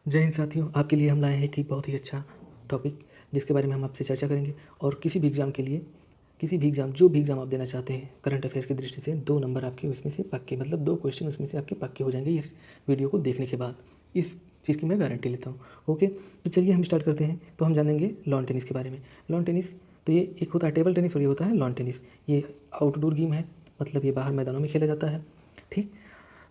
जय हिंद साथियों, आपके लिए हम लाए हैं कि बहुत ही अच्छा टॉपिक जिसके बारे में हम आपसे चर्चा करेंगे। और किसी भी एग्ज़ाम के लिए, किसी भी एग्ज़ाम, जो भी एग्ज़ाम आप देना चाहते हैं करंट अफेयर्स की दृष्टि से, 2 नंबर आपके उसमें से पक्के, मतलब 2 क्वेश्चन उसमें से आपके पक्के हो जाएंगे इस वीडियो को देखने के बाद। इस चीज़ की मैं गारंटी लेता हूँ। ओके, तो चलिए हम स्टार्ट करते हैं। तो हम जानेंगे लॉन टेनिस के बारे में। लॉन टेनिस, तो ये एक होता है टेबल टेनिस और ये होता है लॉन टेनिस। ये आउटडोर गेम है, मतलब ये बाहर मैदानों में खेला जाता है। ठीक,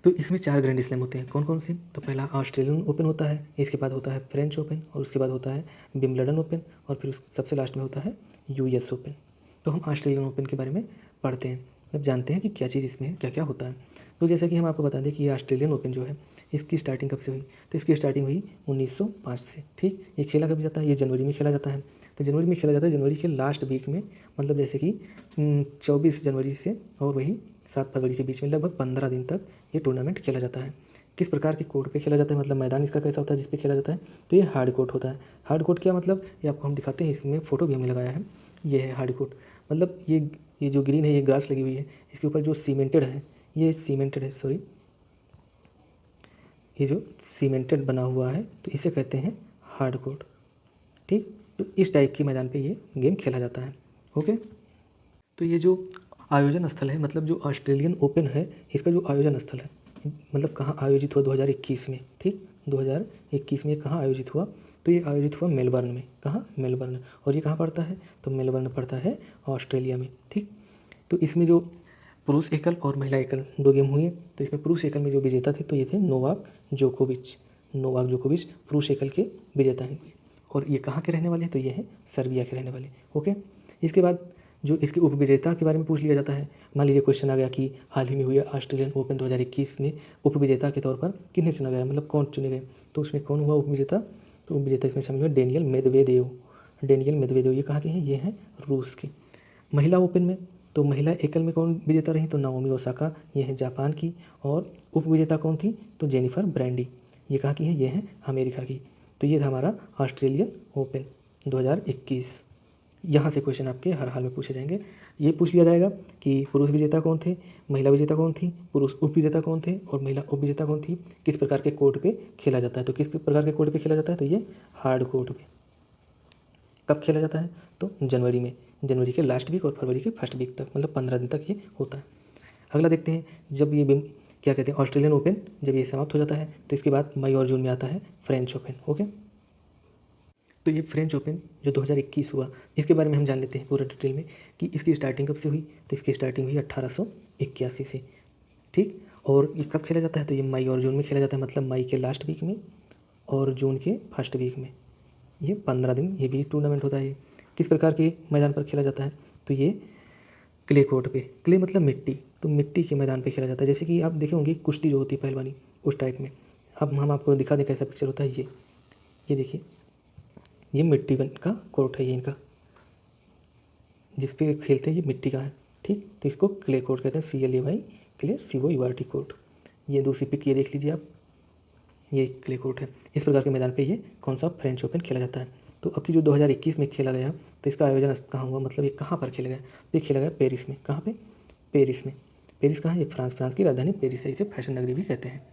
तो इसमें 4 ग्रैंड स्लैम होते हैं। कौन कौन से? तो पहला ऑस्ट्रेलियन ओपन होता है, इसके बाद होता है फ्रेंच ओपन, और उसके बाद होता है विंबलडन ओपन, और फिर उस सबसे लास्ट में होता है यूएस ओपन। तो हम ऑस्ट्रेलियन ओपन के बारे में पढ़ते हैं, मतलब जानते हैं कि क्या चीज़ इसमें क्या क्या होता है। तो जैसा कि हम आपको बता दें कि ये ऑस्ट्रेलियन ओपन जो है, इसकी स्टार्टिंग कब से हुई? तो इसकी स्टार्टिंग हुई 1905 से। ठीक, ये खेला कब जाता है? ये जनवरी में खेला जाता है। तो जनवरी में खेला जाता है, जनवरी के लास्ट वीक में, मतलब जैसे कि 24 जनवरी से और वही 7 फरवरी के बीच में लगभग 15 दिन तक ये टूर्नामेंट खेला जाता है। किस प्रकार के कोर्ट पे खेला जाता है, मतलब मैदान इसका कैसा होता है जिस पे खेला जाता है? तो ये हार्ड कोर्ट होता है। हार्ड कोर्ट क्या मतलब, ये आपको हम दिखाते हैं, इसमें फ़ोटो भी हमने लगाया है। ये है हार्ड कोर्ट, मतलब ये जो ग्रीन है, ये ग्रास लगी हुई है, इसके ऊपर जो सीमेंटेड है, ये सीमेंटेड है, सॉरी, ये जो सीमेंटेड बना हुआ है, तो इसे कहते हैं हार्ड कोर्ट। ठीक, तो इस टाइप के मैदान पे ये गेम खेला जाता है। ओके, तो ये जो आयोजन स्थल है, मतलब जो ऑस्ट्रेलियन ओपन है, इसका जो आयोजन स्थल है, मतलब कहाँ आयोजित हुआ 2021 में। ठीक, 2021 में कहाँ आयोजित हुआ? तो ये आयोजित हुआ मेलबर्न में। कहाँ? मेलबर्न। और ये कहाँ पड़ता है? तो मेलबर्न पड़ता है ऑस्ट्रेलिया में। ठीक, तो इसमें जो पुरुष एकल और महिला एकल 2 गेम हुए। तो इसमें पुरुष एकल में जो विजेता थे, तो ये थे नोवाक जोकोविच। नोवाक जोकोविच पुरुष एकल के विजेता हैं। और ये कहाँ के रहने वाले हैं? तो ये हैं सर्बिया के रहने वाले। ओके, इसके बाद जो इसके उपविजेता के बारे में पूछ लिया जाता है। मान लीजिए क्वेश्चन आ गया कि हाल ही में हुए ऑस्ट्रेलियन ओपन 2021 में उपविजेता के तौर पर किन्हें चुना गया, मतलब कौन चुने गए? तो उसमें कौन हुआ उपविजेता? तो उपविजेता इसमें शामिल हुए डेनियल मेदवेदेव। डेनियल मेदवेदेव ये कहाँ के हैं? ये हैं रूस के। महिला ओपन में, तो महिला एकल में कौन विजेता रही? तो नाओमी ओसाका, ये है जापान की। और उपविजेता कौन थी? तो जेनिफर ब्रांडी, ये कहाँ की है? ये है अमेरिका की। तो ये था हमारा ऑस्ट्रेलियन ओपन 2021। यहाँ से क्वेश्चन आपके हर हाल में पूछे जाएंगे। ये पूछ लिया जाएगा कि पुरुष विजेता कौन थे, महिला विजेता कौन थी, पुरुष उप विजेता कौन थे, और महिला उप विजेता कौन थी, किस प्रकार के कोर्ट पे खेला जाता है। तो किस प्रकार के कोर्ट पे खेला जाता है? तो ये हार्ड कोर्ट पे। कब खेला जाता है? तो जनवरी में, जनवरी के लास्ट वीक और फरवरी के फर्स्ट वीक तक, मतलब 15 दिन तक ये होता है। अगला देखते हैं, जब ये क्या कहते हैं, ऑस्ट्रेलियन ओपन जब ये समाप्त हो जाता है, तो इसके बाद मई और जून में आता है फ्रेंच ओपन। ओके, तो ये फ्रेंच ओपन जो 2021 हुआ, इसके बारे में हम जान लेते हैं पूरा डिटेल में कि इसकी स्टार्टिंग कब से हुई। तो इसकी स्टार्टिंग हुई 1881 से। ठीक, और ये कब खेला जाता है? तो ये मई और जून में खेला जाता है, मतलब मई के लास्ट वीक में और जून के फर्स्ट वीक में। ये 15 दिन ये भी टूर्नामेंट होता है। ये किस प्रकार के मैदान पर खेला जाता है? तो ये क्ले कोर्ट पे। क्ले मतलब मिट्टी, तो मिट्टी के मैदान पे खेला जाता है। जैसे कि आप देखे होंगे कुश्ती जो होती है पहलवानी, उस टाइप में। अब हम आपको दिखा दें कैसा पिक्चर होता है। ये देखिए, ये मिट्टी का कोर्ट है, ये इनका जिस पे खेलते हैं, ये मिट्टी का है। ठीक, तो इसको क्ले कोर्ट कहते हैं, CLAY, क्ले COURT कोर्ट। ये दूसरी पिक ये देख लीजिए आप, ये क्ले कोर्ट है। इस प्रकार के मैदान पे ये कौन सा फ्रेंच ओपन खेला जाता है। तो अब की जो 2021 में खेला गया, तो इसका आयोजन कहाँ हुआ, मतलब ये कहाँ पर खेला गया? तो ये खेला गया पेरिस में। कहाँ पे? पेरिस में। पेरिस कहाँ है? ये फ्रांस, फ्रांस की राजधानी पेरिस है, इसे फैशन नगरी भी कहते हैं।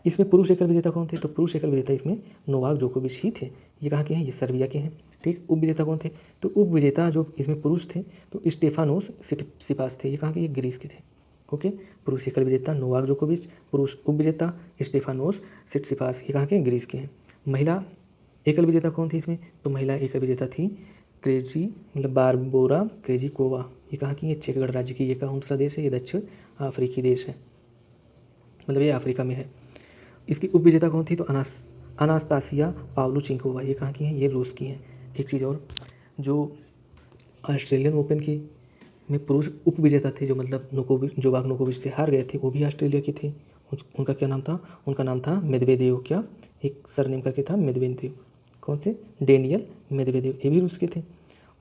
इसमें पुरुष एकल विजेता कौन थे? तो पुरुष एकल विजेता इसमें नोवाक जोकोविच ही थे। ये कहाँ के हैं? ये सर्बिया के हैं। ठीक, उप विजेता कौन थे? तो उप विजेता जो इसमें पुरुष थे, तो स्टेफानोस सिपास थे। ये कहाँ के? ये ग्रीस के थे। ओके, पुरुष एकल विजेता नोवाक जोकोविच, पुरुष उप विजेता स्टेफानोस सिटसिपास, ये कहाँ के? ग्रीस के हैं। महिला एकल विजेता कौन थी इसमें? तो महिला एकल विजेता थी क्रेजी, मतलब बारबोरा क्रेजिकोवा। ये कहाँ की? ये चेक गणराज्य की। ये कौन सा देश है? ये दक्षिण अफ्रीकी देश है, मतलब ये अफ्रीका में है। इसकी उप विजेता कौन थी? तो अनास्तासिया पाव्लुचेंकोवा। ये कहाँ की हैं? ये रूस की हैं। एक चीज़ और, जो ऑस्ट्रेलियन ओपन की में पुरुष उप विजेता थे, जो मतलब जोवाक नोकोविच से हार गए थे, वो भी ऑस्ट्रेलिया के थे। उनका क्या नाम था? उनका नाम था मेदवेदेव। क्या? एक सरनेम करके था मेदवेदेव। कौन से? डेनियल मेदवेदेव, ये भी रूस के थे।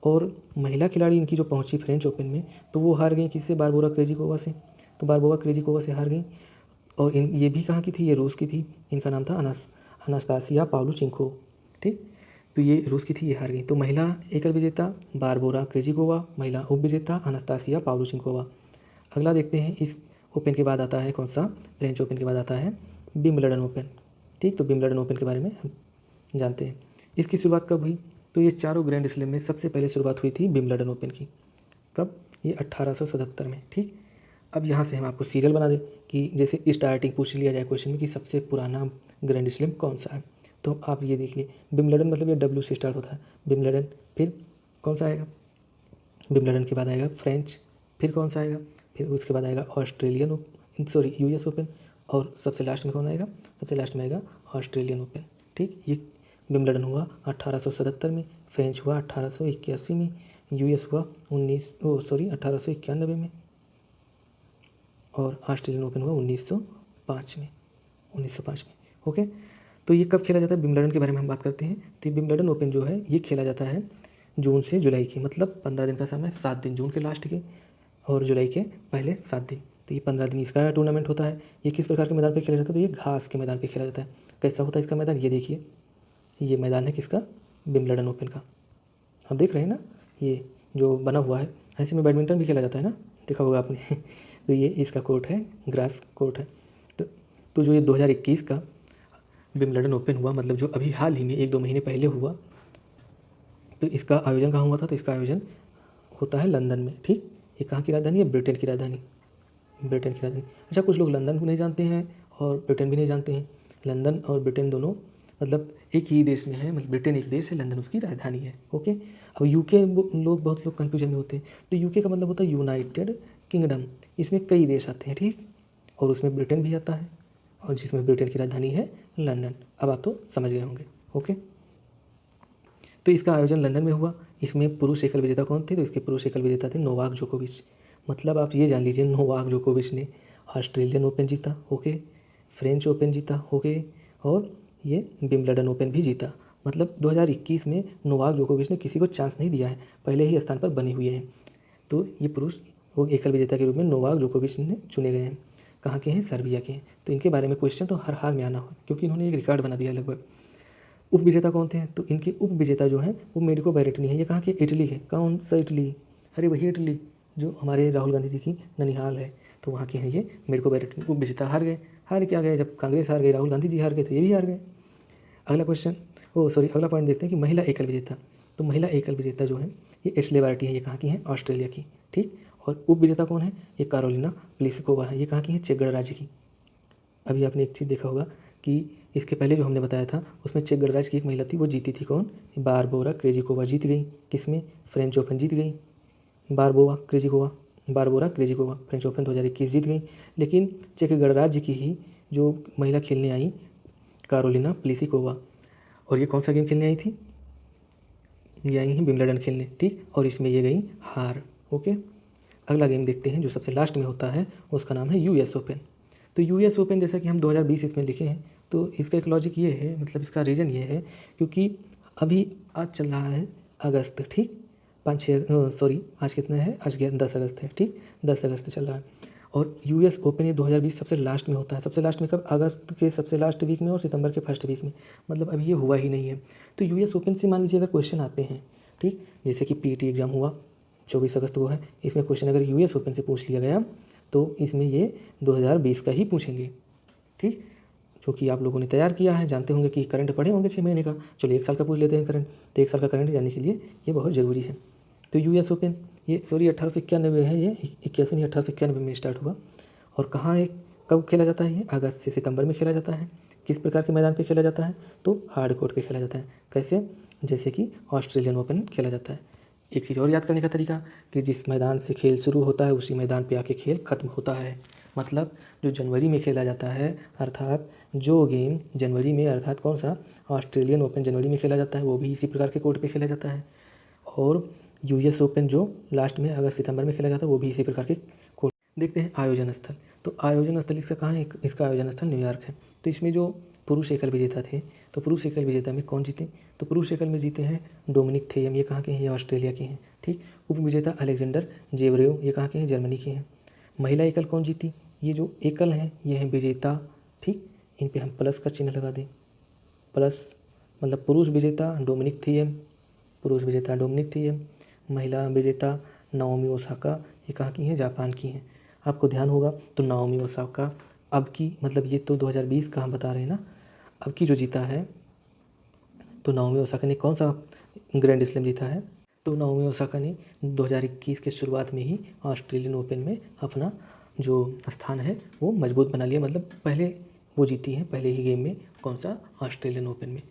और महिला खिलाड़ी इनकी जो पहुंची फ्रेंच ओपन में, तो वो हार गई किससे? बारबोरा क्रेजिकोवा से। तो बारबोरा क्रेजिकोवा से हार गई। और ये भी कहाँ की थी? ये रूस की थी। इनका नाम था अनास्तासिया पाव्लुचेंको। ठीक, तो ये रूस की थी, ये हार गई। तो महिला एकल विजेता बारबोरा क्रेजिकोवा, महिला उप विजेता अनास्तासिया पाव्लुचेंकोवा। अगला देखते हैं, इस ओपन के बाद आता है कौन सा? फ्रेंच ओपन के बाद आता है विंबलडन ओपन। ठीक, तो विंबलडन ओपन के बारे में हम जानते हैं। इसकी शुरुआत कब हुई? तो ये चारों ग्रैंड स्लैम में सबसे पहले शुरुआत हुई थी विंबलडन ओपन की। कब? ये 1877 में। ठीक, अब यहाँ से हम आपको सीरियल बना दें कि जैसे स्टार्टिंग पूछ लिया जाए क्वेश्चन में कि सबसे पुराना ग्रैंड स्लैम कौन सा है, तो आप ये देखिए विंबलडन मतलब ये डब्ल्यू से स्टार्ट होता है, विंबलडन, फिर कौन सा आएगा? विंबलडन के बाद आएगा फ्रेंच, फिर कौन सा आएगा? फिर उसके बाद आएगा यूएस ओपन, और सबसे लास्ट में कौन आएगा? सबसे लास्ट में आएगा ऑस्ट्रेलियन ओपन। ठीक, ये विंबलडन हुआ 1877 में, फ्रेंच हुआ 1881 में, यूएस हुआ 1891 में, और ऑस्ट्रेलियन ओपन हुआ 1905 में। ओके, तो ये कब खेला जाता है? विंबलडन के बारे में हम बात करते हैं। तो ये विंबलडन ओपन जो है ये खेला जाता है जून से जुलाई की, मतलब 15 दिन का समय, 7 दिन जून के लास्ट के और जुलाई के पहले 7 दिन, तो ये 15 दिन इसका टूर्नामेंट होता है। ये किस प्रकार के मैदान पे खेला जाता है? तो ये घास के मैदान पे खेला जाता है। कैसा होता है इसका मैदान? ये देखिए, ये मैदान है किसका? विंबलडन ओपन का। आप देख रहे हैं ना, ये जो बना हुआ है, ऐसे में बैडमिंटन भी खेला जाता है ना, देखा होगा आपने। तो ये इसका कोर्ट है, ग्रास कोर्ट है। तो जो ये 2021 का विंबलडन ओपन हुआ, मतलब जो अभी हाल ही में 1-2 महीने पहले हुआ, तो इसका आयोजन कहाँ हुआ था? तो इसका आयोजन होता है लंदन में। ठीक, ये कहाँ की राजधानी है? ब्रिटेन की राजधानी, ब्रिटेन की राजधानी। अच्छा, कुछ लोग लंदन को नहीं जानते हैं और ब्रिटेन भी नहीं जानते हैं। लंदन और ब्रिटेन दोनों मतलब एक ही देश में है, मतलब ब्रिटेन एक देश है, लंदन उसकी राजधानी है। ओके, अब यूके लोग बहुत लोग कन्फ्यूजन में होते हैं। तो यूके का मतलब होता है यूनाइटेड किंगडम, इसमें कई देश आते हैं। ठीक, और उसमें ब्रिटेन भी आता है, और जिसमें ब्रिटेन की राजधानी है लंदन। अब आप तो समझ गए होंगे। ओके, तो इसका आयोजन लंदन में हुआ। इसमें पुरुष एकल विजेता कौन थे? तो इसके पुरुष एकल विजेता थे नोवाक जोकोविच। मतलब आप ये जान लीजिए, नोवाक जोकोविच ने ऑस्ट्रेलियन ओपन जीता, ओके, फ्रेंच ओपन जीता, ओके, और ये विंबलडन ओपन भी जीता। मतलब 2021 में नोवाक जोकोविच ने किसी को चांस नहीं दिया है, पहले ही स्थान पर बने हुए हैं। तो ये पुरुष वो एकल विजेता के रूप में नोवाक जोकोविच ने चुने गए हैं। कहाँ के हैं? सर्बिया के हैं। तो इनके बारे में क्वेश्चन तो हर हाल में आना हो, क्योंकि इन्होंने एक रिकॉर्ड बना दिया लगभग। उप विजेता कौन थे? तो इनके उप विजेता जो हैं वो मेडिको बैरेटनी है। ये कहाँ के? इटली है। कौन सा इटली? अरे वही इटली जो हमारे राहुल गांधी जी की ननिहाल है, तो वहाँ के हैं ये मेडिको बैरेटनी। उप विजेता हार गए। हार क्या गए? जब कांग्रेस हार गई, राहुल गांधी जी हार गए, तो ये भी हार गए। अगला क्वेश्चन, अगला पॉइंट देखते हैं कि महिला एकल विजेता। तो महिला एकल विजेता जो है ये एशले बार्टी है। ये कहाँ की है? ऑस्ट्रेलिया की। ठीक, और उप विजेता कौन है? ये कारोलिना प्लिसकोवा है। ये कहाँ की है? चेक गणराज्य की। अभी आपने एक चीज़ देखा होगा कि इसके पहले जो हमने बताया था उसमें चेक गणराज्य की एक महिला थी, वो जीती थी। कौन? बारबोरा क्रेजिकोवा जीत गई। किसमें? फ्रेंच ओपन जीत गई। बारबोरा क्रेजिकोवा फ्रेंच ओपन 2021 जीत गई। लेकिन चेक गणराज्य की ही जो महिला खेलने आई, कारोलिना प्लिसिकोवा, और ये कौन सा गेम खेलने आई थी? ये आई हैं विंबलडन खेलने। ठीक, और इसमें ये गई हार। ओके, अगला गेम देखते हैं जो सबसे लास्ट में होता है, उसका नाम है यूएस ओपन। तो यूएस ओपन जैसा कि हम 2020 इसमें लिखे हैं, तो इसका एक लॉजिक ये है, मतलब इसका रीज़न ये है क्योंकि अभी आज चल रहा है अगस्त। ठीक, 5-6 सॉरी आज कितना है? आज 10 अगस्त है। ठीक, 10 अगस्त चल रहा है, और यूएस ओपन ये 2020 सबसे लास्ट में होता है। सबसे लास्ट में कब? अगस्त के सबसे लास्ट वीक में और सितंबर के फर्स्ट वीक में। मतलब अभी ये हुआ ही नहीं है। तो यूएस ओपन से मान लीजिए अगर क्वेश्चन आते हैं, ठीक, जैसे कि पीटी एग्ज़ाम हुआ 24 अगस्त को है, इसमें क्वेश्चन अगर यूएस ओपन से पूछ लिया गया तो इसमें ये 2020 का ही पूछेंगे। ठीक, जो कि आप लोगों ने तैयार किया है, जानते होंगे कि करंट पढ़े होंगे 6 महीने का। चलिए 1 साल का पूछ लेते हैं करंट। तो 1 साल का करंट जानने के लिए ये बहुत ज़रूरी है। तो यूएस ओपन ये 1891 है, ये 81 नहीं 1891 में स्टार्ट हुआ। और कहाँ है, कब खेला जाता है? ये अगस्त से सितंबर में खेला जाता है। किस प्रकार के मैदान पे खेला जाता है? तो हार्ड कोर्ट पे खेला जाता है। कैसे? जैसे कि ऑस्ट्रेलियन ओपन खेला जाता है। एक चीज़ और याद करने का तरीका कि जिस मैदान से खेल शुरू होता है उसी मैदान पे आके खेल ख़त्म होता है। मतलब जो जनवरी में खेला जाता है, अर्थात जो गेम जनवरी में, अर्थात कौन सा? ऑस्ट्रेलियन ओपन जनवरी में खेला जाता है, वो भी इसी प्रकार के कोर्ट पे खेला जाता है। और यूएस ओपन जो लास्ट में अगस्त सितंबर में खेला जाता है, वो भी इसी प्रकार के कोर्ट। देखते हैं आयोजन स्थल। तो आयोजन स्थल इसका कहाँ है? इसका आयोजन स्थल न्यूयॉर्क है। तो इसमें जो पुरुष एकल विजेता थे, तो पुरुष एकल विजेता में कौन जीते? तो पुरुष एकल में जीते हैं डोमिनिक थेयम। ये कहाँ के हैं? ये ऑस्ट्रेलिया के हैं। ठीक, उप विजेता अलेक्जेंडर जेवरेव। ये कहाँ के हैं? जर्मनी के हैं। महिला एकल कौन जीती? ये जो एकल हैं ये हैं विजेता। ठीक, इन पे हम प्लस का चिन्ह लगा दें। प्लस मतलब पुरुष विजेता डोमिनिक थेयम, पुरुष विजेता डोमिनिक थेयम। महिला विजेता नाओमी ओसाका। ये कहाँ की हैं? जापान की हैं। आपको ध्यान होगा तो नाओमी ओसाका अब की, मतलब ये तो 2020 का हम बता रहे हैं ना, अब की जो जीता है, तो नाओमी ओसाका ने कौन सा ग्रैंड स्लैम जीता है? तो नाओमी ओसाका ने 2021 के शुरुआत में ही ऑस्ट्रेलियन ओपन में अपना जो स्थान है वो मजबूत बना लिया। मतलब पहले वो जीती हैं, पहले ही गेम में। कौन सा? ऑस्ट्रेलियन ओपन में।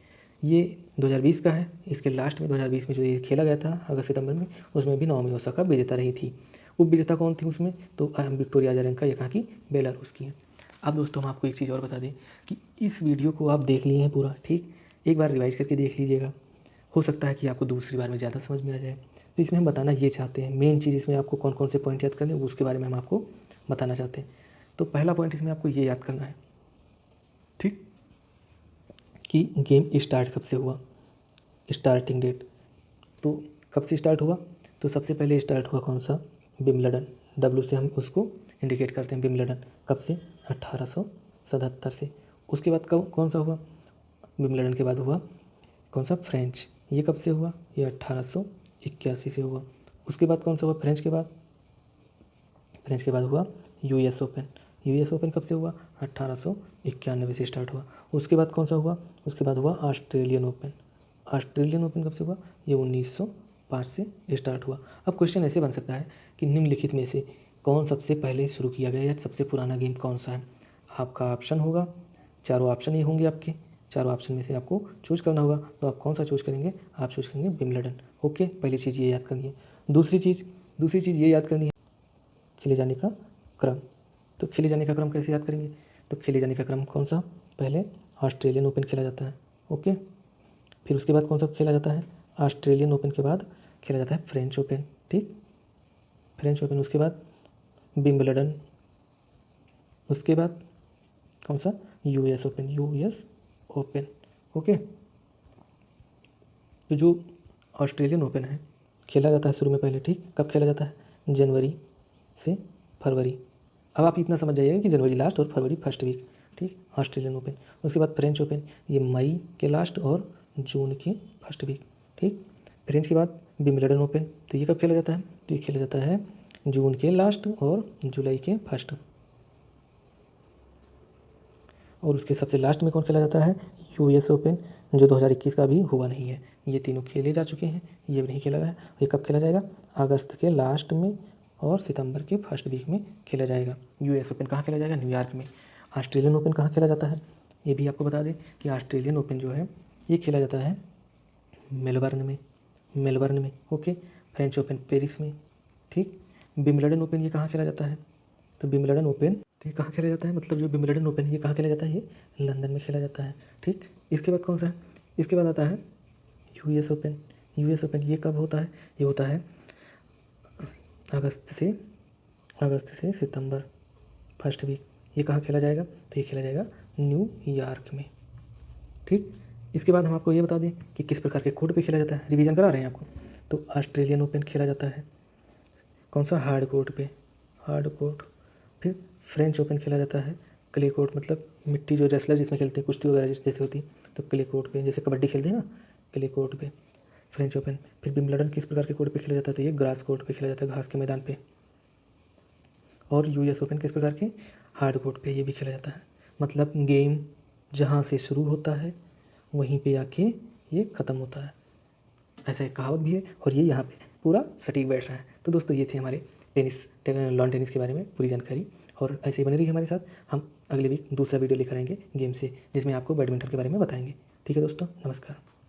ये 2020 का है। इसके लास्ट में 2020 में जो ये खेला गया था अगस्त सितंबर में, उसमें भी नाओमी ओसाका विजेता रही थी। उप विजेता कौन थी उसमें? तो विक्टोरिया अजारेंका, ये कहाँ की? बेलारूस की है। अब दोस्तों हम आपको एक चीज़ और बता दें कि इस वीडियो को आप देख लिए हैं पूरा, ठीक? एक बार रिवाइज करके देख लीजिएगा। हो सकता है कि आपको दूसरी बार में ज़्यादा समझ में आ जाए। तो इसमें हम बताना ये चाहते हैं, मेन चीज़ इसमें आपको कौन कौन से पॉइंट याद करने हैं उसके बारे में हम आपको बताना चाहते हैं। तो पहला पॉइंट इसमें आपको ये याद करना है, ठीक, कि गेम स्टार्ट कब से हुआ, स्टार्टिंग डेट। तो कब से स्टार्ट हुआ? तो सबसे पहले स्टार्ट हुआ कौन सा? विंबलडन। डब्ल्यू से हम उसको इंडिकेट करते हैं, विंबलडन। कब से? 1877 से। उसके बाद कब कौन सा हुआ? विंबलडन के बाद हुआ कौन सा? फ्रेंच। ये कब से हुआ? ये 1881 से हुआ। उसके बाद कौन सा हुआ फ्रेंच के बाद? फ्रेंच के बाद हुआ यूएस ओपन। यूएस ओपन कब से हुआ? 1891 से स्टार्ट हुआ। उसके बाद कौन सा हुआ? उसके बाद हुआ ऑस्ट्रेलियन ओपन। ऑस्ट्रेलियन ओपन कब से हुआ? ये 1905 से स्टार्ट हुआ। अब क्वेश्चन ऐसे बन सकता है कि निम्नलिखित में से कौन सबसे पहले शुरू किया गया या सबसे पुराना गेम कौन सा है? आपका ऑप्शन होगा, चारों ऑप्शन ही होंगे आपके, चारों ऑप्शन में से आपको चूज करना होगा। तो आप कौन सा चूज करेंगे? आप चूज करेंगे विंबलडन। ओके, पहली चीज़ ये याद करनी है। दूसरी चीज़ ये याद करनी है, खेले जाने का क्रम। तो खेले जाने का क्रम कैसे याद करेंगे? तो खेले जाने का क्रम कौन सा? पहले ऑस्ट्रेलियन ओपन खेला जाता है, ओके। फिर उसके बाद कौन सा खेला जाता है? ऑस्ट्रेलियन ओपन के बाद खेला जाता है फ्रेंच ओपन, ठीक, फ्रेंच ओपन। उसके बाद विंबलडन। उसके बाद कौन सा? US open, US open, okay. तो जो ऑस्ट्रेलियन ओपन है खेला जाता है शुरू में पहले, ठीक। कब खेला जाता है? जनवरी से फरवरी। अब आप इतना समझ जाइएगा कि जनवरी लास्ट और फरवरी फर्स्ट वीक, ठीक, ऑस्ट्रेलियन ओपन। उसके बाद फ्रेंच ओपन, ये मई के लास्ट और जून के फर्स्ट वीक, ठीक। फ्रेंच के बाद विंबलडन ओपन, तो ये कब खेला जाता है? तो ये खेला जाता है जून के लास्ट और जुलाई के फर्स्ट। और उसके सबसे लास्ट में कौन खेला जाता है? यूएस ओपन, जो 2021 का भी हुआ नहीं है। ये तीनों खेले जा चुके हैं, ये भी नहीं खेला गया है। ये कब खेला जाएगा? अगस्त के लास्ट में और सितंबर के फर्स्ट वीक में खेला जाएगा। यूएस ओपन कहाँ खेला जाएगा? न्यूयॉर्क में। ऑस्ट्रेलियन ओपन कहाँ खेला जाता है? ये भी आपको बता दें कि ऑस्ट्रेलियन ओपन जो है ये खेला जाता है मेलबर्न में, ओके। फ्रेंच ओपन पेरिस में, ठीक। विंबलडन ओपन ये कहाँ खेला जाता है? तो विंबलडन ओपन तो ये कहाँ खेला जाता है? मतलब जो विंबलडन ओपन ये कहाँ खेला जाता है? ये लंदन में खेला जाता है, ठीक। इसके बाद कौन सा है? इसके बाद आता है यूएस ओपन। यूएस ओपन ये कब होता है? ये होता है अगस्त से सितंबर फर्स्ट वीक। ये कहाँ खेला जाएगा? तो ये खेला जाएगा न्यूयॉर्क में, ठीक। इसके बाद हम आपको ये बता दें कि किस प्रकार के कोर्ट पे खेला जाता है। रिवीजन करा रहे हैं आपको। तो ऑस्ट्रेलियन ओपन खेला जाता है कौन सा? हार्ड कोर्ट पे, हार्ड कोर्ट। फिर फ्रेंच ओपन खेला जाता है क्ले कोर्ट, मतलब मिट्टी जो रेसलर जिसमें खेलते हैं, कुश्ती वगैरह जैसे होती है, तो क्ले कोर्ट पे, जैसे कबड्डी खेलते हैं ना, क्ले कोर्ट पे फ्रेंच ओपन। फिर विंबलडन किस प्रकार के कोर्ट पे खेला जाता है? तो ये ग्रास कोर्ट पे खेला जाता है, घास के मैदान पे। और यूएस ओपन किस प्रकार के? हार्ड कोर्ट पे ये भी खेला जाता है। मतलब गेम जहाँ से शुरू होता है वहीं पे आके ये ख़त्म होता है, ऐसा एक कहावत भी है। और ये यहाँ पे पूरा सटीक बैठ रहा है। तो दोस्तों ये थे हमारे लॉन टेनिस के बारे में पूरी जानकारी। और ऐसे ही बने रहिए हमारे साथ। हम अगले वीक दूसरा वीडियो लेकर आएंगे गेम से, जिसमें आपको बैडमिंटन के बारे में बताएंगे। ठीक है दोस्तों, नमस्कार।